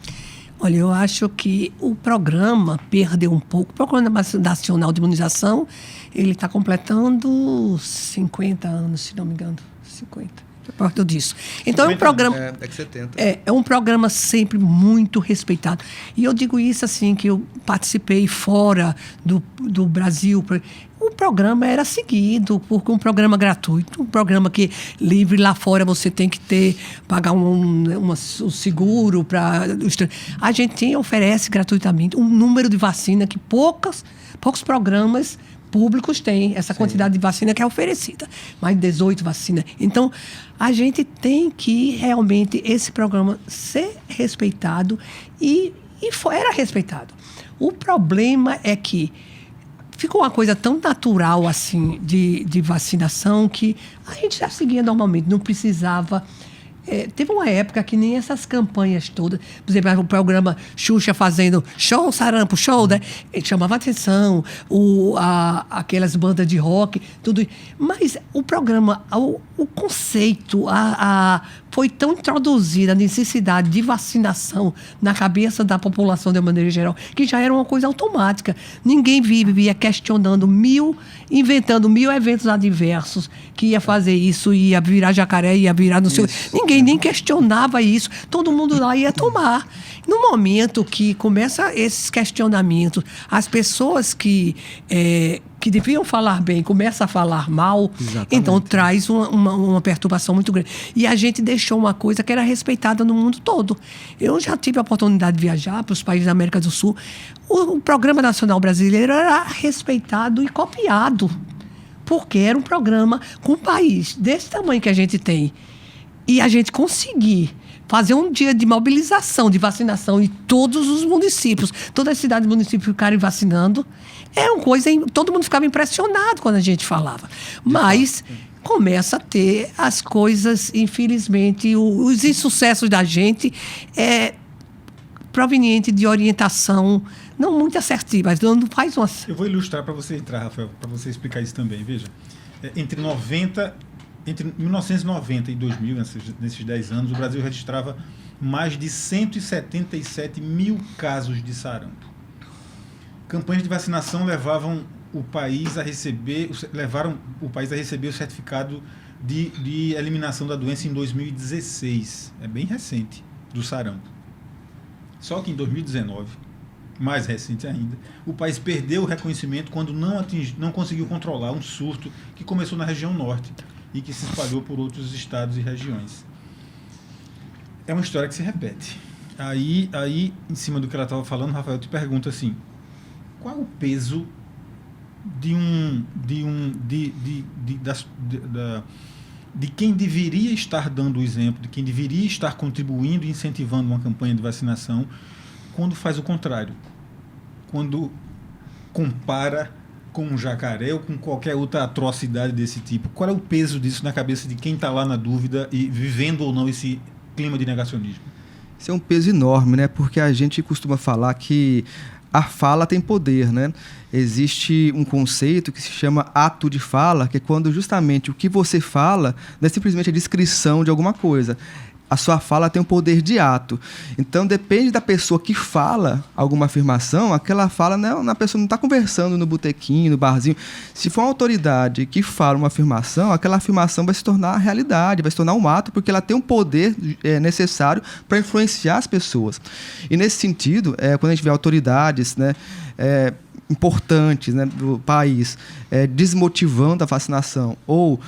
Olha, eu acho que o programa perdeu um pouco. O Programa Nacional de Imunização, ele está completando 50 anos, se não me engano. 50. Perto disso. Então, é um programa. É 70. É um programa sempre muito respeitado. E eu digo isso assim, que eu participei fora do Brasil. O programa era seguido, porque um programa gratuito, um programa que livre lá fora você tem que pagar um seguro para. A gente oferece gratuitamente um número de vacina que poucos programas públicos têm essa quantidade de vacina que é oferecida, mais de 18 vacinas. Então, a gente tem que realmente esse programa ser respeitado e era respeitado. O problema é que ficou uma coisa tão natural assim de vacinação que a gente já seguia normalmente, não precisava. Teve uma época que nem essas campanhas todas, por exemplo, o programa Xuxa fazendo show, sarampo, show, né? Ele chamava atenção, aquelas bandas de rock, tudo. Mas o programa, o conceito, foi tão introduzida a necessidade de vacinação na cabeça da população de maneira geral, que já era uma coisa automática. Ninguém vivia questionando inventando mil eventos adversos, que ia fazer isso, ia virar jacaré, ia virar não sei o quê. Ninguém nem questionava isso. Todo mundo lá ia tomar. No momento que começa esses questionamentos, as pessoas que deviam falar bem começam a falar mal, exatamente, então traz uma perturbação muito grande. E a gente deixou uma coisa que era respeitada no mundo todo. Eu já tive a oportunidade de viajar para os países da América do Sul. O Programa Nacional Brasileiro era respeitado e copiado, porque era um programa com um país desse tamanho que a gente tem. E a gente conseguir fazer um dia de mobilização, de vacinação em todos os municípios, todas as cidades e municípios ficarem vacinando, é uma coisa... Todo mundo ficava impressionado quando a gente falava. Mas começa a ter as coisas, infelizmente, os insucessos da gente proveniente de orientação não muito assertiva, mas não faz uma... Eu vou ilustrar para você entrar, Rafael, para você explicar isso também. Veja, entre 1990 e 2000, nesses 10 anos, o Brasil registrava mais de 177 mil casos de sarampo. Campanhas de vacinação levaram o país a receber o certificado de eliminação da doença em 2016. É bem recente, do sarampo. Só que em 2019, mais recente ainda, o país perdeu o reconhecimento quando não conseguiu controlar um surto que começou na região norte e que se espalhou por outros estados e regiões. É uma história que se repete. Aí em cima do que ela estava falando, Rafael, eu te pergunto assim, qual é o peso de quem deveria estar dando o exemplo, de quem deveria estar contribuindo e incentivando uma campanha de vacinação, quando faz o contrário? Quando compara com um jacaré ou com qualquer outra atrocidade desse tipo. Qual é o peso disso na cabeça de quem está lá na dúvida e vivendo ou não esse clima de negacionismo? Isso é um peso enorme, né? Porque a gente costuma falar que a fala tem poder, né? Existe um conceito que se chama ato de fala, que é quando justamente o que você fala não é simplesmente a descrição de alguma coisa. A sua fala tem um poder de ato. Então, depende da pessoa que fala alguma afirmação, aquela fala, a pessoa não está conversando no botequinho, no barzinho. Se for uma autoridade que fala uma afirmação, aquela afirmação vai se tornar realidade, vai se tornar um ato, porque ela tem um poder necessário para influenciar as pessoas. E, nesse sentido, quando a gente vê autoridades, importantes, do país desmotivando a vacinação ou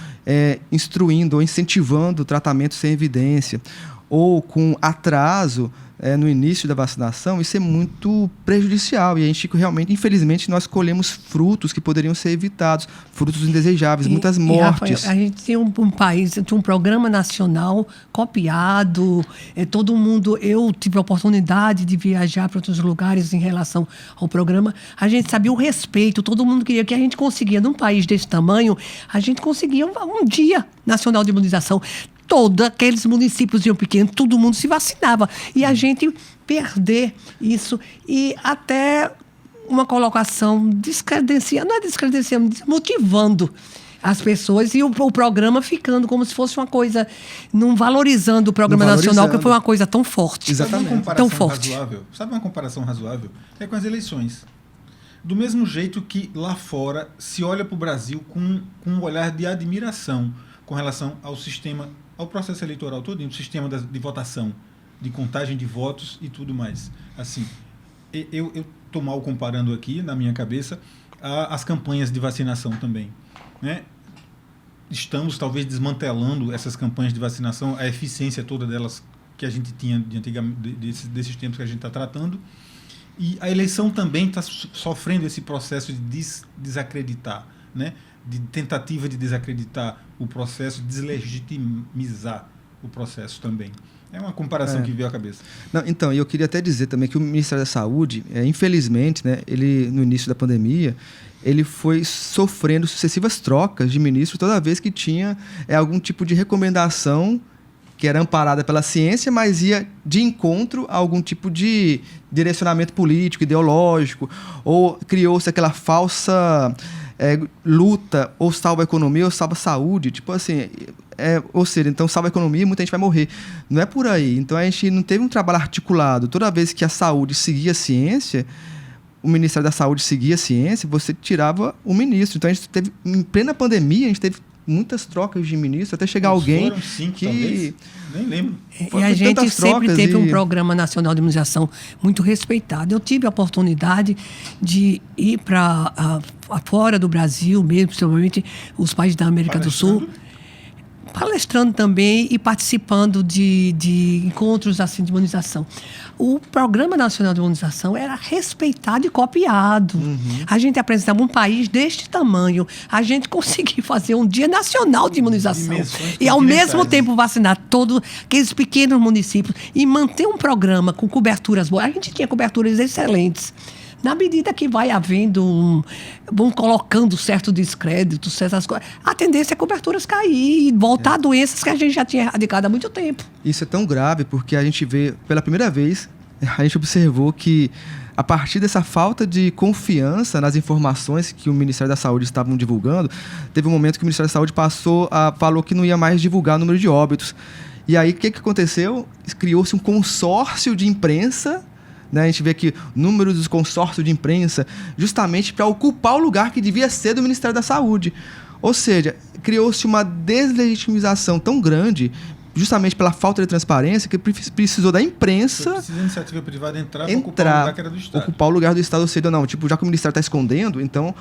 instruindo ou incentivando o tratamento sem evidência ou com atraso no início da vacinação, isso é muito prejudicial. E a gente realmente, infelizmente, nós colhemos frutos que poderiam ser evitados, frutos indesejáveis, muitas mortes. Rafael, a gente tem um país, tem um programa nacional copiado, todo mundo... Eu tive a oportunidade de viajar para outros lugares em relação ao programa. A gente sabia o respeito, todo mundo queria que a gente conseguia, num país desse tamanho, a gente conseguia um dia nacional de imunização. Todos aqueles municípios pequenos, todo mundo se vacinava. E a gente perder isso e até uma colocação descredenciando, não é descredenciando, desmotivando as pessoas e o programa ficando como se fosse uma coisa, não valorizando o programa nacional, que foi uma coisa tão forte. Exatamente. Tão forte. Sabe uma comparação razoável? É com as eleições. Do mesmo jeito que lá fora se olha para o Brasil com um olhar de admiração com relação ao sistema, ao processo eleitoral todo, o sistema de votação, de contagem de votos e tudo mais. Assim, eu estou mal comparando aqui, na minha cabeça, as campanhas de vacinação também, né? Estamos, talvez, desmantelando essas campanhas de vacinação, a eficiência toda delas que a gente tinha de antigamente, desses tempos que a gente está tratando. E a eleição também está sofrendo esse processo de desacreditar, né? De tentativa de desacreditar o processo, de deslegitimizar o processo também. É uma comparação que veio à cabeça. Não, então, eu queria até dizer também que o Ministério da Saúde, infelizmente, né, ele, no início da pandemia, ele foi sofrendo sucessivas trocas de ministro toda vez que tinha algum tipo de recomendação que era amparada pela ciência, mas ia de encontro a algum tipo de direcionamento político, ideológico, ou criou-se aquela falsa luta, ou salva a economia ou salva a saúde, tipo assim, ou seja, então salva a economia e muita gente vai morrer. Não é por aí. Então a gente não teve um trabalho articulado. Toda vez que a saúde seguia a ciência, o Ministério da Saúde seguia a ciência, você tirava o ministro. Então a gente teve, em plena pandemia, a gente teve muitas trocas de ministro, até chegar alguém foram 5, que... talvez. Nem lembro. E a gente sempre teve um programa nacional de imunização muito respeitado. Eu tive a oportunidade de ir para fora do Brasil, mesmo, principalmente os países da América do Sul, palestrando também e participando de encontros assim, de imunização. O Programa Nacional de Imunização era respeitado e copiado. A gente apresentava um país deste tamanho. A gente conseguia fazer um dia nacional de imunização. E, ao mesmo tempo, vacinar todos aqueles pequenos municípios e manter um programa com coberturas boas. A gente tinha coberturas excelentes. Na medida que vai havendo vão colocando certo descrédito, certas coisas, a tendência é coberturas cair e voltar a doenças que a gente já tinha erradicado há muito tempo. Isso é tão grave porque a gente vê, pela primeira vez, a gente observou que a partir dessa falta de confiança nas informações que o Ministério da Saúde estavam divulgando, teve um momento que o Ministério da Saúde falou que não ia mais divulgar o número de óbitos. E aí, o que aconteceu? Criou-se um consórcio de imprensa, né? A gente vê aqui o número dos consórcios de imprensa, justamente para ocupar o lugar que devia ser do Ministério da Saúde. Ou seja, criou-se uma deslegitimização tão grande, justamente pela falta de transparência, que precisou da imprensa... Precisa da iniciativa privada entrar para ocupar o lugar que era do Estado. Ocupar o lugar do Estado, ou seja, não, tipo, já que o Ministério está escondendo, então...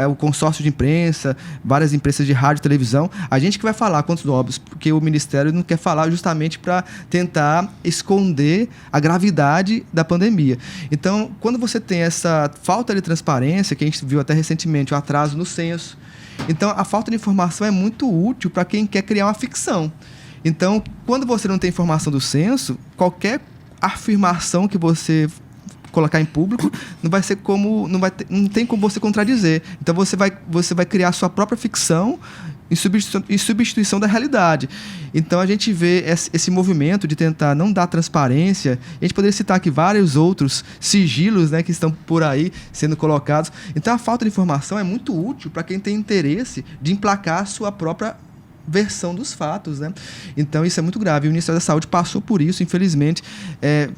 o consórcio de imprensa, várias empresas de rádio e televisão, a gente que vai falar quantos óbitos, porque o Ministério não quer falar justamente para tentar esconder a gravidade da pandemia. Então, quando você tem essa falta de transparência, que a gente viu até recentemente, o atraso no censo, então a falta de informação é muito útil para quem quer criar uma ficção. Então, quando você não tem informação do censo, qualquer afirmação que você colocar em público, não tem como você contradizer. Então você vai criar sua própria ficção em substituição da realidade. Então a gente vê esse movimento de tentar não dar transparência. A gente poderia citar aqui vários outros sigilos, né, que estão por aí sendo colocados. Então a falta de informação é muito útil para quem tem interesse de emplacar a sua própria versão dos fatos, né? Então isso é muito grave. O Ministério da Saúde passou por isso, infelizmente,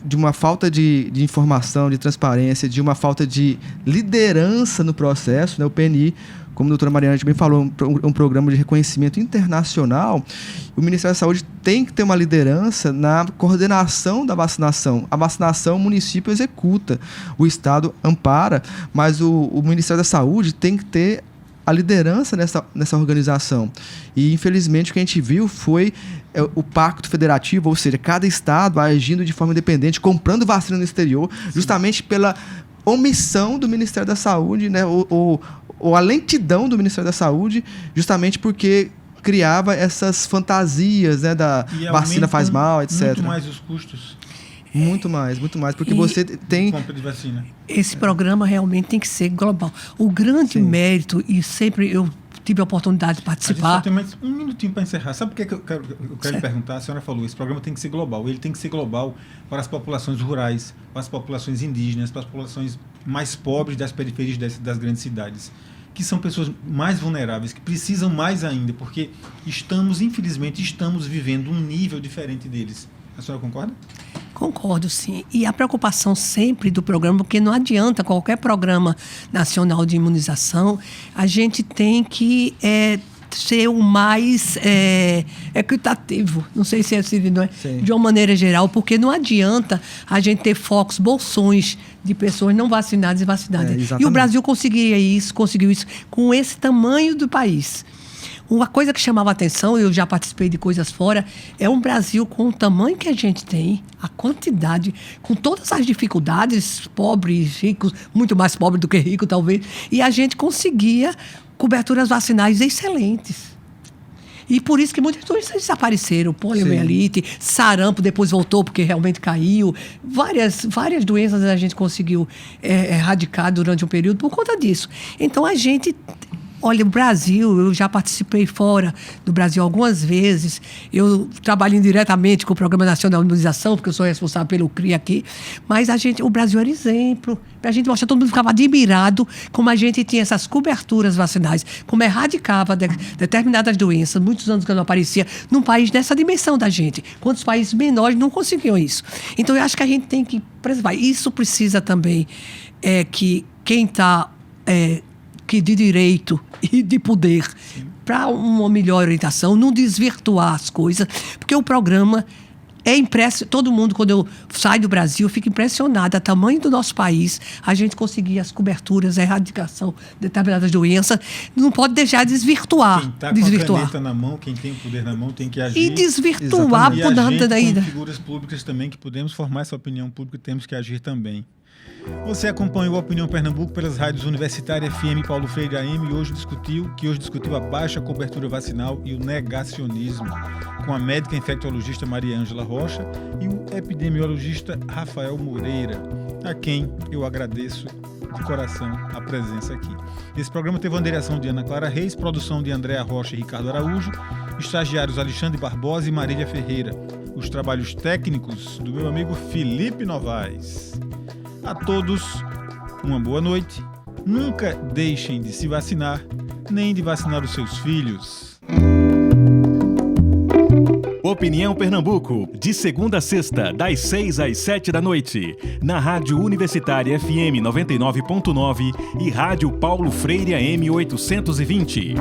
de uma falta de informação, de transparência, de uma falta de liderança no processo, né? O PNI, como a doutora Mariana também falou, um programa de reconhecimento internacional. O Ministério da Saúde tem que ter uma liderança na coordenação da vacinação. A vacinação o município executa, o Estado ampara, mas o Ministério da Saúde tem que ter a liderança nessa organização. E, infelizmente, o que a gente viu foi o pacto federativo, ou seja, cada estado agindo de forma independente, comprando vacina no exterior, justamente pela omissão do Ministério da Saúde, né, ou a lentidão do Ministério da Saúde, justamente porque criava essas fantasias, né, da vacina faz mal, etc. Muito mais os custos. Muito mais, porque você tem... Compra de vacina. Esse programa realmente tem que ser global. O grande mérito, e sempre eu tive a oportunidade de participar... A gente só tem mais um minutinho para encerrar. Sabe por que eu quero lhe perguntar? A senhora falou, esse programa tem que ser global. Ele tem que ser global para as populações rurais, para as populações indígenas, para as populações mais pobres das periferias das grandes cidades, que são pessoas mais vulneráveis, que precisam mais ainda, porque infelizmente, estamos vivendo um nível diferente deles. A senhora concorda? Concordo, sim. E a preocupação sempre do programa, porque não adianta qualquer programa nacional de imunização, a gente tem que ser o mais equitativo, não sei se é assim, não é? De uma maneira geral, porque não adianta a gente ter focos, bolsões de pessoas não vacinadas e vacinadas. E o Brasil conseguiu isso com esse tamanho do país. Uma coisa que chamava a atenção, eu já participei de coisas fora, é um Brasil com o tamanho que a gente tem, a quantidade, com todas as dificuldades, pobres, ricos, muito mais pobre do que rico, talvez, e a gente conseguia coberturas vacinais excelentes. E por isso que muitas doenças desapareceram. Poliomielite, sarampo, depois voltou porque realmente caiu. Várias doenças a gente conseguiu erradicar durante um período por conta disso. Então a gente... Olha, o Brasil, eu já participei fora do Brasil algumas vezes. Eu trabalho diretamente com o Programa Nacional de Imunização, porque eu sou responsável pelo CRI aqui. Mas o Brasil era exemplo. Para a gente mostrar, todo mundo ficava admirado como a gente tinha essas coberturas vacinais, como erradicava determinadas doenças, muitos anos que não aparecia, num país dessa dimensão da gente. Quantos países menores não conseguiam isso? Então, eu acho que a gente tem que preservar. Isso precisa também que quem está... de direito e de poder para uma melhor orientação, não desvirtuar as coisas, porque o programa todo mundo, quando eu saio do Brasil, fica impressionado, o tamanho do nosso país, a gente conseguir as coberturas, a erradicação de determinadas doenças, não pode deixar desvirtuar. Quem está com a caneta na mão, quem tem o poder na mão, tem que agir. E desvirtuar por nada ainda. E figuras públicas também, que podemos formar essa opinião pública, temos que agir também. Você acompanhou a Opinião Pernambuco pelas rádios Universitária FM Paulo Freire AM e hoje discutiu a baixa cobertura vacinal e o negacionismo, com a médica infectologista Maria Ângela Rocha e o epidemiologista Rafael Moreira, a quem eu agradeço de coração a presença aqui. Esse programa teve uma direção de Ana Clara Reis, produção de Andréa Rocha e Ricardo Araújo, estagiários Alexandre Barbosa e Marília Ferreira, os trabalhos técnicos do meu amigo Felipe Novaes. A todos, uma boa noite. Nunca deixem de se vacinar, nem de vacinar os seus filhos. Opinião Pernambuco, de segunda a sexta, das 6 às 7 da noite, na Rádio Universitária FM 99.9 e Rádio Paulo Freire AM 820.